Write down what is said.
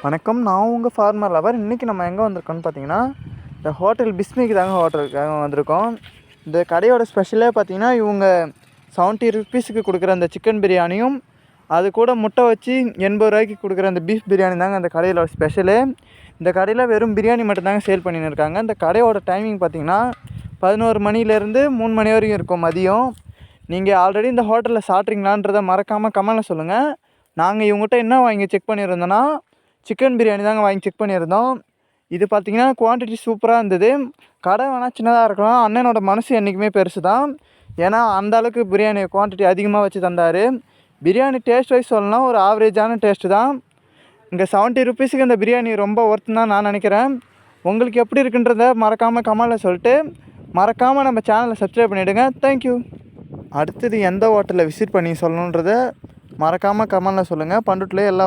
வணக்கம். நான் உங்கள் ஃபார்மர் லவர். இன்றைக்கி நம்ம எங்கே வந்திருக்கோம்னு பார்த்தீங்கன்னா, இந்த ஹோட்டல் பிஸ்மிக்கு தாங்க ஹோட்டலுக்காக வந்திருக்கோம். இந்த கடையோட ஸ்பெஷலே பார்த்தீங்கன்னா, இவங்க 70 ருப்பீஸுக்கு கொடுக்குற அந்த சிக்கன் பிரியாணியும், அது கூட முட்டை வச்சு 80 ரூபாய்க்கு கொடுக்குற அந்த பீஃப் பிரியாணி தாங்க அந்த கடையோட ஸ்பெஷலு. இந்த கடையில் வெறும் பிரியாணி மட்டும்தாங்க சேல் பண்ணின்னு இருக்காங்க. இந்த கடையோட டைமிங் பார்த்தீங்கன்னா 11 மணிலேருந்து 3 மணி வரைக்கும் இருக்கும் மதியம். நீங்கள் ஆல்ரெடி இந்த ஹோட்டலில் சாப்பிட்றீங்களான்றதை மறக்காமல் கமெண்ட்டில் சொல்லுங்கள். நாங்கள் இவங்ககிட்ட என்ன வாங்கி செக் பண்ணியிருந்தோன்னா, சிக்கன் பிரியாணி தாங்க வாங்கி செக் பண்ணியிருந்தோம். இது பார்த்திங்கன்னா குவான்டிட்டி சூப்பராக இருந்தது. கடை வேணால் சின்னதாக இருக்கலாம், அண்ணனோட மனசு என்றைக்குமே பெருசு தான். ஏன்னா அந்த அளவுக்கு பிரியாணி குவான்டிட்டி அதிகமாக வச்சு தந்தார். பிரியாணி டேஸ்ட் வைஸ் சொல்லலாம் ஒரு ஆவரேஜான டேஸ்ட்டு தான். இங்கே 70 ருப்பீஸுக்கு இந்த பிரியாணி ரொம்ப ஒர்த்து தான் நான் நினைக்கிறேன். உங்களுக்கு எப்படி இருக்குன்றத மறக்காமல் கமெண்டில் சொல்லிட்டு மறக்காமல் நம்ம சேனலை சப்ஸ்கிரைப் பண்ணிவிடுங்க. தேங்க்யூ. அடுத்தது எந்த ஹோட்டலில் விசிட் பண்ணி சொல்லணுன்றதை மறக்காமல் கமெண்டில் சொல்லுங்கள். பண்டுட்டில் எல்லா